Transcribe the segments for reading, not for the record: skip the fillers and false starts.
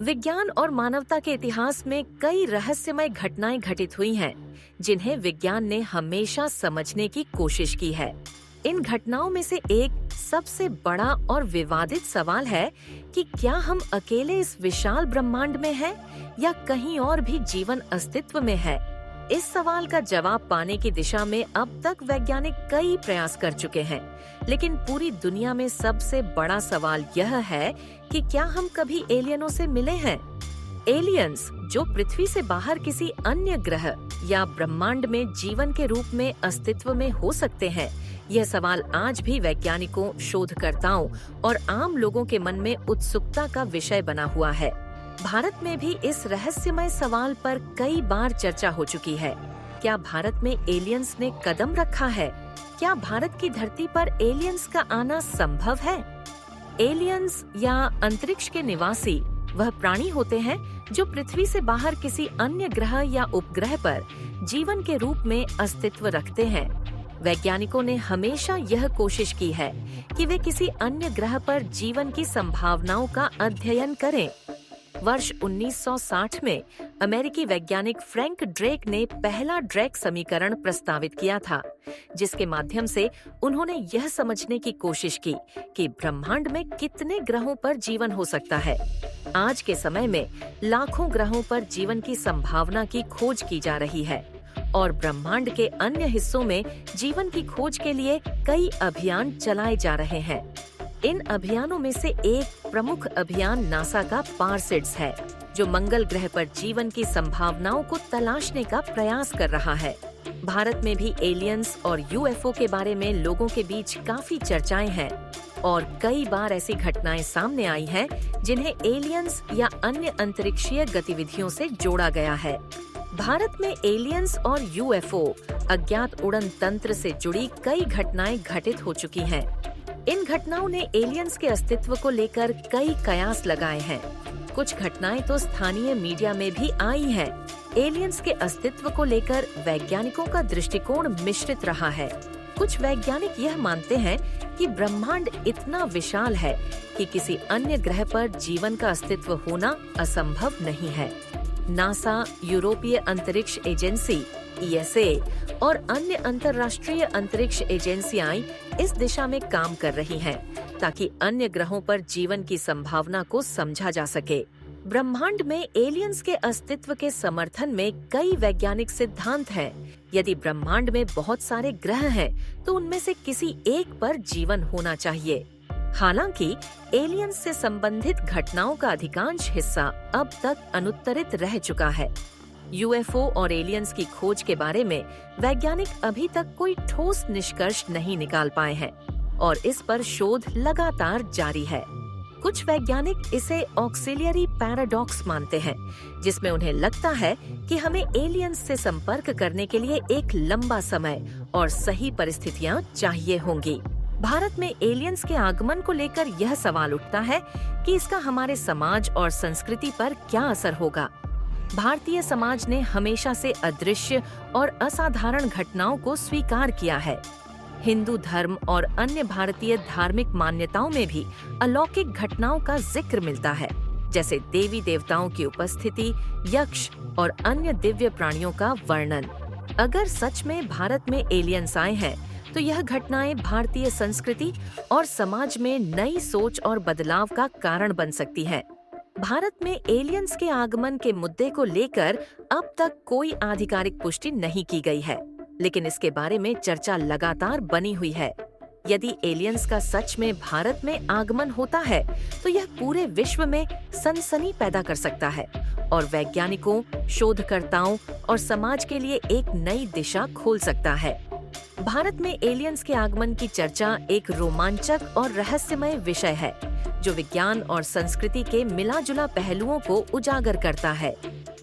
विज्ञान और मानवता के इतिहास में कई रहस्यमय घटनाएं घटित हुई हैं, जिन्हें विज्ञान ने हमेशा समझने की कोशिश की है। इन घटनाओं में से एक सबसे बड़ा और विवादित सवाल है कि क्या हम अकेले इस विशाल ब्रह्मांड में हैं या कहीं और भी जीवन अस्तित्व में है। इस सवाल का जवाब पाने की दिशा में अब तक वैज्ञानिक कई प्रयास कर चुके हैं, लेकिन पूरी दुनिया में सबसे बड़ा सवाल यह है कि क्या हम कभी एलियनों से मिले हैं। एलियंस जो पृथ्वी से बाहर किसी अन्य ग्रह या ब्रह्मांड में जीवन के रूप में अस्तित्व में हो सकते हैं, यह सवाल आज भी वैज्ञानिकों, शोधकर्ताओं और आम लोगों के मन में उत्सुकता का विषय बना हुआ है। भारत में भी इस रहस्यमय सवाल पर कई बार चर्चा हो चुकी है। क्या भारत में एलियंस ने कदम रखा है? क्या भारत की धरती पर एलियंस का आना संभव है? एलियंस या अंतरिक्ष के निवासी वह प्राणी होते हैं जो पृथ्वी से बाहर किसी अन्य ग्रह या उपग्रह पर जीवन के रूप में अस्तित्व रखते हैं। वैज्ञानिकों ने हमेशा यह कोशिश की है कि वे किसी अन्य ग्रह पर जीवन की संभावनाओं का अध्ययन करें। वर्ष 1960 में अमेरिकी वैज्ञानिक फ्रैंक ड्रेक ने पहला ड्रेक समीकरण प्रस्तावित किया था, जिसके माध्यम से उन्होंने यह समझने की कोशिश की कि ब्रह्मांड में कितने ग्रहों पर जीवन हो सकता है। आज के समय में लाखों ग्रहों पर जीवन की संभावना की खोज की जा रही है और ब्रह्मांड के अन्य हिस्सों में जीवन की खोज के लिए कई अभियान चलाए जा रहे हैं। इन अभियानों में से एक प्रमुख अभियान नासा का पारसिड्स है, जो मंगल ग्रह पर जीवन की संभावनाओं को तलाशने का प्रयास कर रहा है। भारत में भी एलियंस और यूएफओ के बारे में लोगों के बीच काफी चर्चाएं हैं और कई बार ऐसी घटनाएं सामने आई हैं जिन्हें एलियंस या अन्य अंतरिक्षीय गतिविधियों से जोड़ा गया है। भारत में एलियंस और यूएफओ अज्ञात उड़न तंत्र से जुड़ी कई घटनाएं घटित हो चुकी हैं। इन घटनाओं ने एलियंस के अस्तित्व को लेकर कई कयास लगाए हैं। कुछ घटनाएं तो स्थानीय मीडिया में भी आई हैं। एलियंस के अस्तित्व को लेकर वैज्ञानिकों का दृष्टिकोण मिश्रित रहा है। कुछ वैज्ञानिक यह मानते हैं कि ब्रह्मांड इतना विशाल है कि किसी अन्य ग्रह पर जीवन का अस्तित्व होना असंभव नहीं है। नासा, यूरोपीय अंतरिक्ष एजेंसी ईएसए और अन्य अंतर्राष्ट्रीय अंतरिक्ष एजेंसियां इस दिशा में काम कर रही हैं, ताकि अन्य ग्रहों पर जीवन की संभावना को समझा जा सके। ब्रह्मांड में एलियंस के अस्तित्व के समर्थन में कई वैज्ञानिक सिद्धांत हैं। यदि ब्रह्मांड में बहुत सारे ग्रह हैं, तो उनमें से किसी एक पर जीवन होना चाहिए। हालांकि एलियंस से संबंधित घटनाओं का अधिकांश हिस्सा अब तक अनुत्तरित रह चुका है। यूएफओ और एलियंस की खोज के बारे में वैज्ञानिक अभी तक कोई ठोस निष्कर्ष नहीं निकाल पाए हैं और इस पर शोध लगातार जारी है। कुछ वैज्ञानिक इसे ऑक्सिलियरी पैराडॉक्स मानते हैं, जिसमें उन्हें लगता है कि हमें एलियंस से संपर्क करने के लिए एक लंबा समय और सही परिस्थितियां चाहिए होंगी। भारत में एलियंस के आगमन को लेकर यह सवाल उठता है कि इसका हमारे समाज और संस्कृति पर क्या असर होगा। भारतीय समाज ने हमेशा से अदृश्य और असाधारण घटनाओं को स्वीकार किया है। हिंदू धर्म और अन्य भारतीय धार्मिक मान्यताओं में भी अलौकिक घटनाओं का जिक्र मिलता है, जैसे देवी देवताओं की उपस्थिति, यक्ष और अन्य दिव्य प्राणियों का वर्णन। अगर सच में भारत में एलियंस आए हैं, तो यह घटनाएं भारतीय संस्कृति और समाज में नई सोच और बदलाव का कारण बन सकती हैं। भारत में एलियंस के आगमन के मुद्दे को लेकर अब तक कोई आधिकारिक पुष्टि नहीं की गई है, लेकिन इसके बारे में चर्चा लगातार बनी हुई है। यदि एलियंस का सच में भारत में आगमन होता है, तो यह पूरे विश्व में सनसनी पैदा कर सकता है और वैज्ञानिकों, शोधकर्ताओं और समाज के लिए एक नई दिशा खोल सकता है। भारत में एलियंस के आगमन की चर्चा एक रोमांचक और रहस्यमय विषय है, जो विज्ञान और संस्कृति के मिला-जुला पहलुओं को उजागर करता है।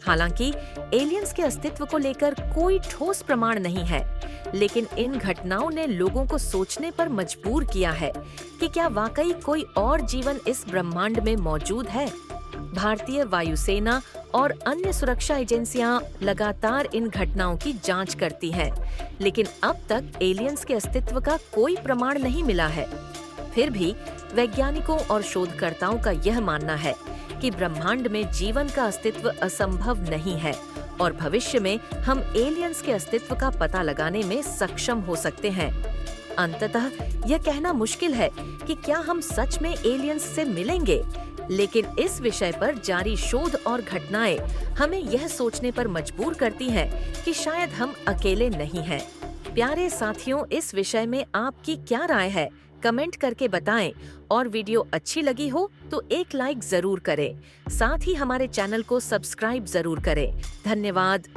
हालांकि एलियंस के अस्तित्व को लेकर कोई ठोस प्रमाण नहीं है, लेकिन इन घटनाओं ने लोगों को सोचने पर मजबूर किया है कि क्या वाकई कोई और जीवन इस ब्रह्मांड में मौजूद है। भारतीय वायुसेना और अन्य सुरक्षा एजेंसियां लगातार इन घटनाओं की जांच करती हैं, लेकिन अब तक एलियंस के अस्तित्व का कोई प्रमाण नहीं मिला है। फिर भी वैज्ञानिकों और शोधकर्ताओं का यह मानना है कि ब्रह्मांड में जीवन का अस्तित्व असंभव नहीं है और भविष्य में हम एलियंस के अस्तित्व का पता लगाने में सक्षम हो सकते हैं। अंततः यह कहना मुश्किल है कि क्या हम सच में एलियंस से मिलेंगे, लेकिन इस विषय पर जारी शोध और घटनाएं हमें यह सोचने पर मजबूर करती हैं कि शायद हम अकेले नहीं हैं। प्यारे साथियों, इस विषय में आपकी क्या राय है? कमेंट करके बताएं और वीडियो अच्छी लगी हो तो एक लाइक जरूर करें। साथ ही हमारे चैनल को सब्सक्राइब जरूर करें। धन्यवाद।